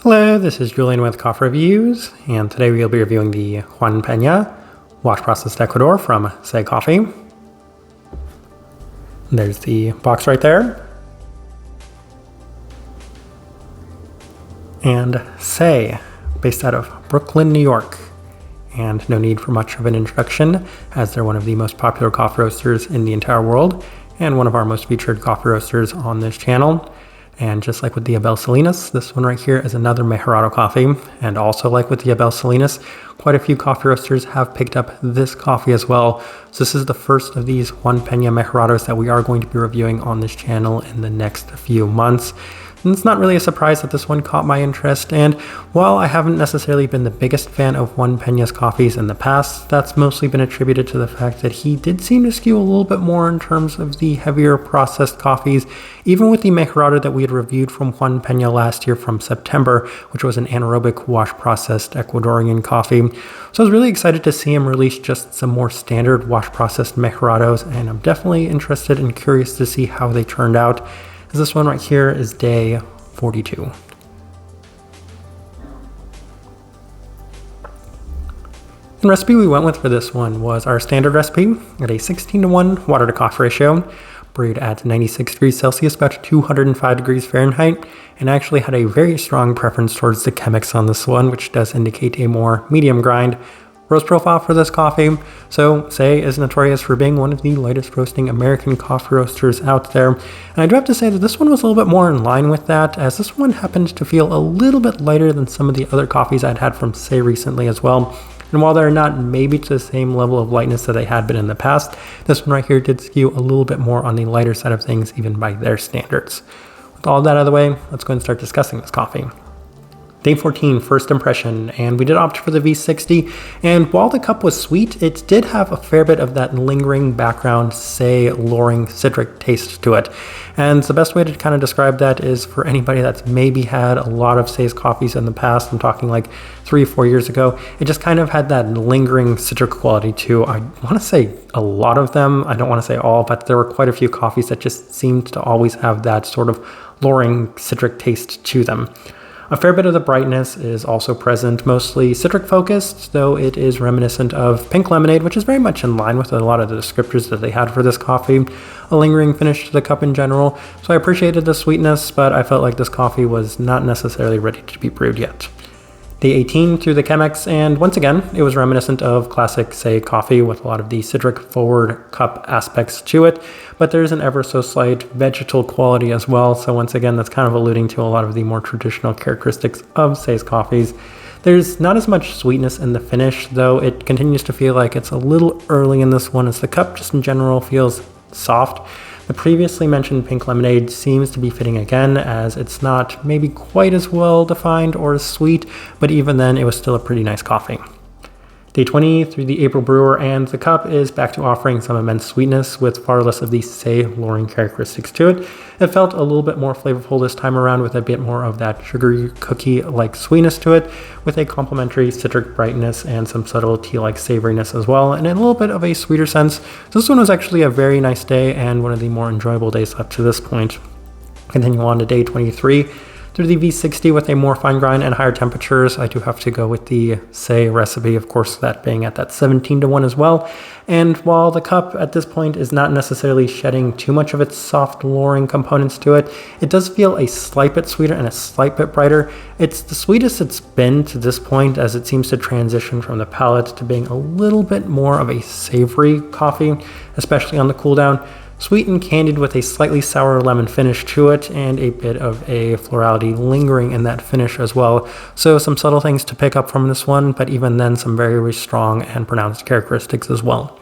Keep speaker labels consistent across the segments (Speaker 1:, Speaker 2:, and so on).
Speaker 1: Hello, this is Julian with Coffee Reviews, and today we'll be reviewing the Juan Peña wash processed Ecuador from Say Coffee. There's the box right there. And Say, based out of Brooklyn, New York. And no need for much of an introduction, as they're one of the most popular coffee roasters in the entire world, and one of our most featured coffee roasters on this channel. And just like with the Abel Salinas, this one right here is another Mejorado coffee. And also like with the Abel Salinas, quite a few coffee roasters have picked up this coffee as well. So this is the first of these Juan Peña Mejorados that we are going to be reviewing on this channel in the next few months. And it's not really a surprise that this one caught my interest, and while I haven't necessarily been the biggest fan of Juan Peña's coffees in the past, that's mostly been attributed to the fact that he did seem to skew a little bit more in terms of the heavier processed coffees, even with the Mejorado that we had reviewed from Juan Peña last year from September, which was an anaerobic wash processed Ecuadorian coffee. So I was really excited to see him release just some more standard wash processed Mejorados, and I'm definitely interested and curious to see how they turned out. This one right here is day 42. The recipe we went with for this one was our standard recipe at a 16:1 water to coffee ratio, brewed at 96 degrees Celsius, about 205 degrees Fahrenheit, and I actually had a very strong preference towards the Chemex on this one, which does indicate a more medium grind roast profile for this coffee. So Say is notorious for being one of the lightest roasting American coffee roasters out there. And I do have to say that this one was a little bit more in line with that, as this one happened to feel a little bit lighter than some of the other coffees I'd had from Say recently as well. And while they're not maybe to the same level of lightness that they had been in the past, this one right here did skew a little bit more on the lighter side of things, even by their standards. With all that out of the way, let's go and start discussing this coffee. Day 14, first impression, and we did opt for the V60, and while the cup was sweet, it did have a fair bit of that lingering background, Say, luring citric taste to it. And the best way to kind of describe that is for anybody that's maybe had a lot of Say's coffees in the past, I'm talking like 3 or 4 years ago, it just kind of had that lingering citric quality too. I want to say a lot of them, I don't want to say all, but there were quite a few coffees that just seemed to always have that sort of luring citric taste to them. A fair bit of the brightness is also present, mostly citric focused, though it is reminiscent of pink lemonade, which is very much in line with a lot of the descriptors that they had for this coffee. A lingering finish to the cup in general, so I appreciated the sweetness, but I felt like this coffee was not necessarily ready to be brewed yet. Day 18 through the Chemex, and once again, it was reminiscent of classic Say coffee with a lot of the citric forward cup aspects to it, but there's an ever so slight vegetal quality as well, so once again, that's kind of alluding to a lot of the more traditional characteristics of Say's coffees. There's not as much sweetness in the finish, though it continues to feel like it's a little early in this one, as the cup just in general feels soft. The previously mentioned pink lemonade seems to be fitting again, as it's not maybe quite as well defined or as sweet, but even then it was still a pretty nice coffee. Day 20 through the April brewer, and the cup is back to offering some immense sweetness with far less of the Say luring characteristics to it. It felt a little bit more flavorful this time around, with a bit more of that sugary cookie-like sweetness to it, with a complementary citric brightness and some subtle tea-like savoriness as well, and a little bit of a sweeter sense. So this one was actually a very nice day and one of the more enjoyable days up to this point. Continue on to day 23. Through the V60 with a more fine grind and higher temperatures, I do have to go with the Say recipe, of course, that being at that 17:1 as well. And while the cup at this point is not necessarily shedding too much of its soft luring components to it, it does feel a slight bit sweeter and a slight bit brighter. It's the sweetest it's been to this point, as it seems to transition from the palate to being a little bit more of a savory coffee, especially on the cool down. Sweet and candied with a slightly sour lemon finish to it, and a bit of a florality lingering in that finish as well. So some subtle things to pick up from this one, but even then some very strong and pronounced characteristics as well.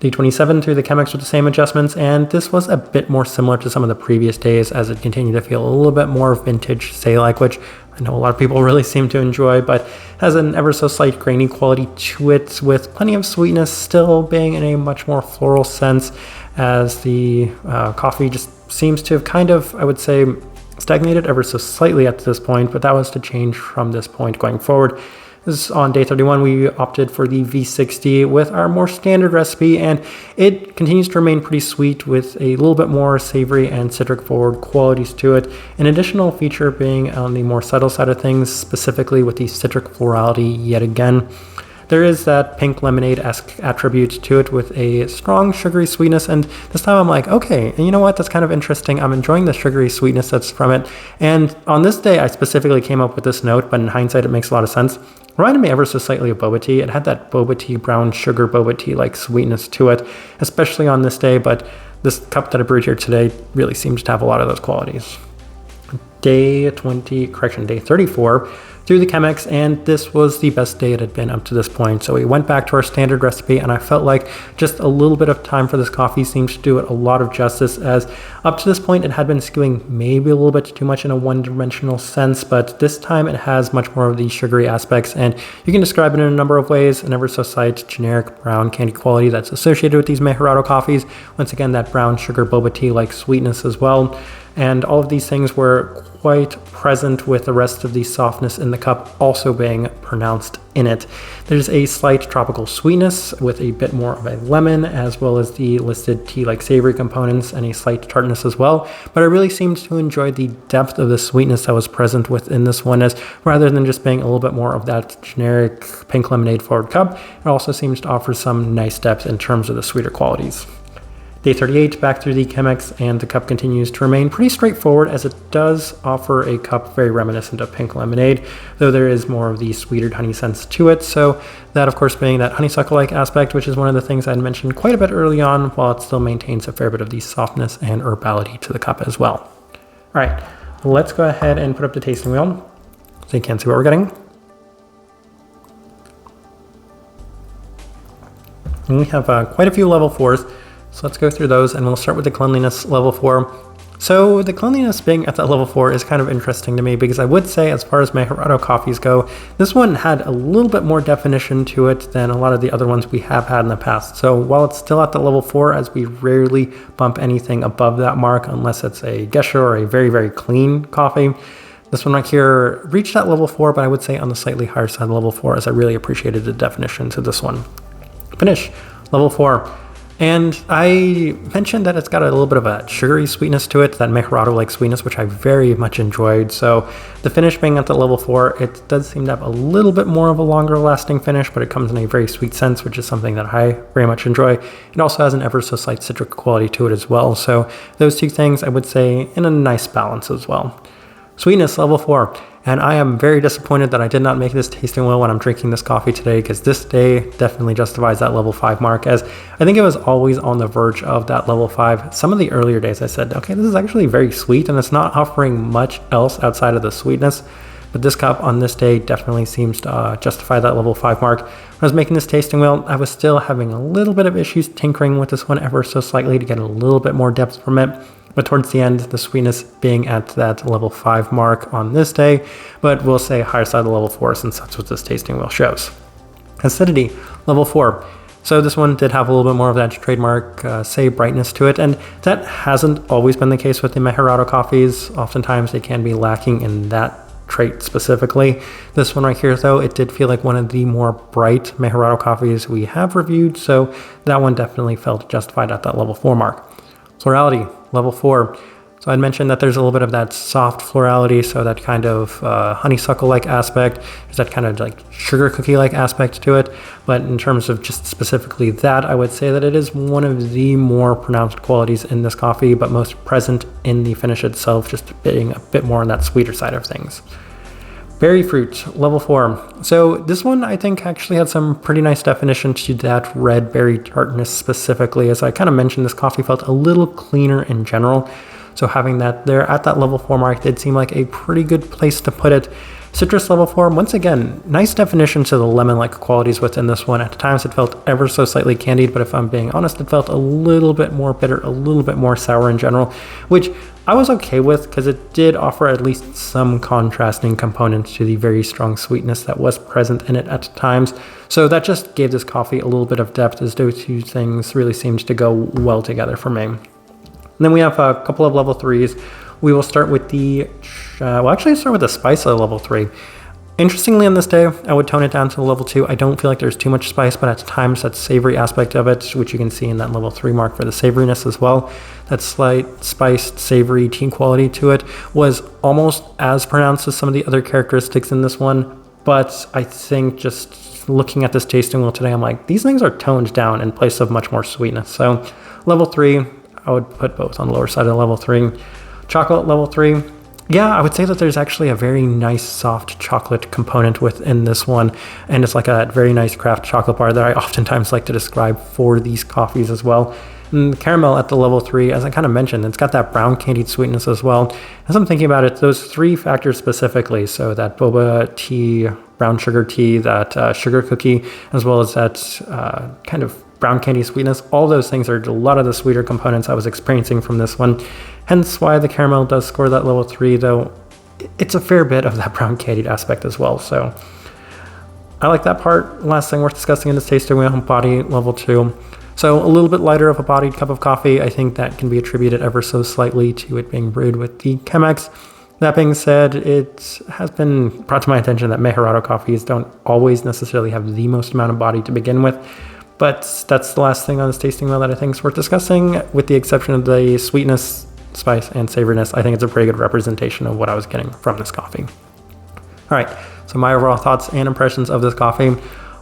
Speaker 1: Day 27 through the Chemex with the same adjustments, and this was a bit more similar to some of the previous days, as it continued to feel a little bit more vintage Say-like, which I know a lot of people really seem to enjoy, but has an ever so slight grainy quality to it, with plenty of sweetness, still being in a much more floral sense, as the coffee just seems to have kind of, I would say, stagnated ever so slightly at this point, but that was to change from this point going forward. On day 31, we opted for the V60 with our more standard recipe, and it continues to remain pretty sweet with a little bit more savory and citric forward qualities to it. An additional feature being on the more subtle side of things, specifically with the citric florality yet again. There is that pink lemonade-esque attribute to it with a strong sugary sweetness, and this time I'm like, okay, and you know what, that's kind of interesting. I'm enjoying the sugary sweetness that's from it, and on this day I specifically came up with this note, but in hindsight it makes a lot of sense. Reminded me ever so slightly of boba tea. It had that boba tea, brown sugar boba tea like sweetness to it, especially on this day, but this cup that I brewed here today really seems to have a lot of those qualities. Day 34 through the Chemex, and this was the best day it had been up to this point. So we went back to our standard recipe, and I felt like just a little bit of time for this coffee seems to do it a lot of justice, as up to this point it had been skewing maybe a little bit too much in a one-dimensional sense, but this time it has much more of the sugary aspects, and you can describe it in a number of ways. An ever so slight generic brown candy quality that's associated with these Mejorado coffees. Once again, that brown sugar boba tea like sweetness as well. And all of these things were quite present with the rest of the softness in the cup also being pronounced in it. There's a slight tropical sweetness with a bit more of a lemon, as well as the listed tea-like savory components and a slight tartness as well. But I really seemed to enjoy the depth of the sweetness that was present within this one, as rather than just being a little bit more of that generic pink lemonade forward cup, it also seems to offer some nice depth in terms of the sweeter qualities. Day 38, back through the Chemex, and the cup continues to remain pretty straightforward, as it does offer a cup very reminiscent of pink lemonade, though there is more of the sweeter honey sense to it. So that, of course, being that honeysuckle-like aspect, which is one of the things I had mentioned quite a bit early on, while it still maintains a fair bit of the softness and herbality to the cup as well. All right, let's go ahead and put up the tasting wheel so you can see what we're getting. And we have quite a few level 4s. So let's go through those, and we'll start with the cleanliness level 4. So the cleanliness being at that level 4 is kind of interesting to me, because I would say, as far as Mejorado coffees go, this one had a little bit more definition to it than a lot of the other ones we have had in the past. So while it's still at the level 4, as we rarely bump anything above that mark unless it's a Gesher or a very, very clean coffee, this one right here reached that level 4, but I would say on the slightly higher side of level 4, as I really appreciated the definition to this one. Finish, level 4. And I mentioned that it's got a little bit of a sugary sweetness to it, that Mejorado-like sweetness, which I very much enjoyed. So the finish being at the level 4, it does seem to have a little bit more of a longer lasting finish, but it comes in a very sweet sense, which is something that I very much enjoy. It also has an ever so slight citric quality to it as well. So those two things, I would say, in a nice balance as well. Sweetness, level 4. And I am very disappointed that I did not make this tasting wheel when I'm drinking this coffee today, because this day definitely justifies that level 5 mark, as I think it was always on the verge of that level 5. Some of the earlier days I said, okay, this is actually very sweet, and it's not offering much else outside of the sweetness. But this cup on this day definitely seems to justify that level 5 mark. When I was making this tasting wheel, I was still having a little bit of issues tinkering with this one ever so slightly to get a little bit more depth from it. But towards the end, the sweetness being at that level 5 mark on this day, but we'll say higher side of the level 4, since that's what this tasting wheel shows. Acidity, level 4. So this one did have a little bit more of that trademark, say, brightness to it, and that hasn't always been the case with the Mejorado coffees. Oftentimes they can be lacking in that trait specifically. This one right here, though, it did feel like one of the more bright Mejorado coffees we have reviewed, so that one definitely felt justified at that level 4 mark. Florality, level 4. So I'd mentioned that there's a little bit of that soft florality, so that kind of honeysuckle-like aspect. There's that kind of like sugar cookie-like aspect to it. But in terms of just specifically that, I would say that it is one of the more pronounced qualities in this coffee, but most present in the finish itself, just being a bit more on that sweeter side of things. Berry fruit, level 4. So this one I think actually had some pretty nice definition to that red berry tartness specifically. As I kind of mentioned, this coffee felt a little cleaner in general. So having that there at that level 4 mark did seem like a pretty good place to put it. Citrus, level 4, once again, nice definition to the lemon-like qualities within this one. At times it felt ever so slightly candied, but if I'm being honest, it felt a little bit more bitter, a little bit more sour in general, which I was okay with, because it did offer at least some contrasting components to the very strong sweetness that was present in it at times. So that just gave this coffee a little bit of depth, as those two things really seemed to go well together for me. And then we have a couple of level 3s. We will start with the, well, actually start with the spice of level 3. Interestingly, on this day, I would tone it down to level 2. I don't feel like there's too much spice, but at times that savory aspect of it, which you can see in that level 3 mark for the savoriness as well, that slight spiced, savory tea quality to it was almost as pronounced as some of the other characteristics in this one. But I think just looking at this tasting wheel today, I'm like, these things are toned down in place of much more sweetness. So level 3, I would put both on the lower side of level 3. Chocolate level 3. Yeah, I would say that there's actually a very nice soft chocolate component within this one, and it's like a very nice craft chocolate bar that I oftentimes like to describe for these coffees as well. And the caramel at the level 3, as I kind of mentioned, it's got that brown candied sweetness as well. As I'm thinking about it, those 3 factors specifically, so that boba tea, brown sugar tea, that sugar cookie, as well as that kind of brown candy sweetness, all those things are a lot of the sweeter components I was experiencing from this one. Hence why the caramel does score that level 3, though it's a fair bit of that brown candied aspect as well. So I like that part. Last thing worth discussing in this tasting wheel, body level 2. So a little bit lighter of a bodied cup of coffee. I think that can be attributed ever so slightly to it being brewed with the Chemex. That being said, it has been brought to my attention that Mejorado coffees don't always necessarily have the most amount of body to begin with. But that's the last thing on this tasting wheel that I think is worth discussing, with the exception of the sweetness, spice, and savoriness. I think it's a pretty good representation of what I was getting from this coffee. All right, so my overall thoughts and impressions of this coffee.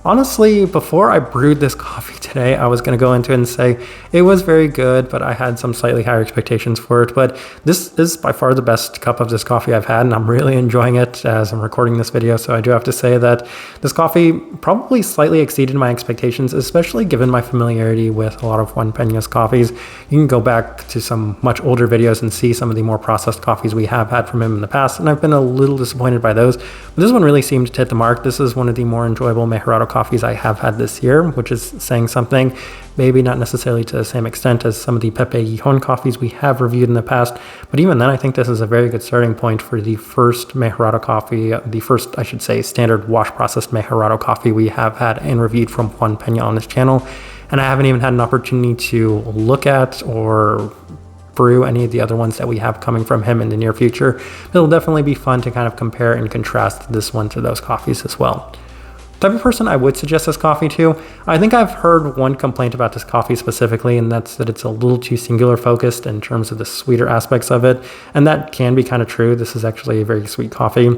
Speaker 1: Honestly, before I brewed this coffee today, I was going to go into it and say it was very good, but I had some slightly higher expectations for it. But this is by far the best cup of this coffee I've had, and I'm really enjoying it as I'm recording this video. So I do have to say that this coffee probably slightly exceeded my expectations, especially given my familiarity with a lot of Juan Peña's coffees. You can go back to some much older videos and see some of the more processed coffees we have had from him in the past, and I've been a little disappointed by those. But this one really seemed to hit the mark. This is one of the more enjoyable Mejorado coffees I have had this year, which is saying something. Maybe not necessarily to the same extent as some of the Pepe Gijon coffees we have reviewed in the past, but even then I think this is a very good starting point for the first Mejorado coffee, the first, I should say, standard wash processed Mejorado coffee we have had and reviewed from Juan Peña on this channel. And I haven't even had an opportunity to look at or brew any of the other ones that we have coming from him in the near future. It'll definitely be fun to kind of compare and contrast this one to those coffees as well. Type of person I would suggest this coffee to. I think I've heard one complaint about this coffee specifically, and that's that it's a little too singular focused in terms of the sweeter aspects of it. And that can be kind of true. This is actually a very sweet coffee.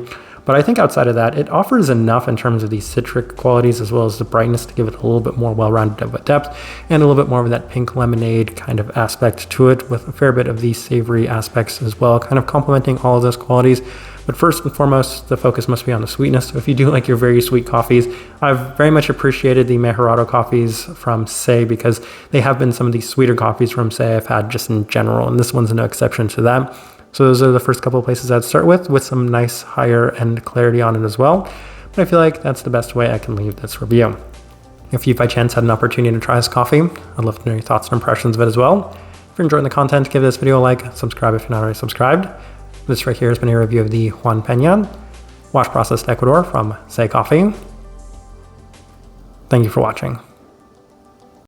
Speaker 1: But I think outside of that, it offers enough in terms of the citric qualities as well as the brightness to give it a little bit more well-rounded of a depth and a little bit more of that pink lemonade kind of aspect to it, with a fair bit of these savory aspects as well, kind of complementing all of those qualities. But first and foremost, the focus must be on the sweetness. So if you do like your very sweet coffees, I've very much appreciated the Mejorado coffees from Say, because they have been some of the sweeter coffees from Say I've had just in general, and this one's no exception to that. So those are the first couple of places I'd start with some nice higher end clarity on it as well. But I feel like that's the best way I can leave this review. If you by chance had an opportunity to try this coffee, I'd love to know your thoughts and impressions of it as well. If you're enjoying the content, give this video a like, subscribe if you're not already subscribed. This right here has been a review of the Juan Peña Wash Processed Ecuador from Say Coffee. Thank you for watching.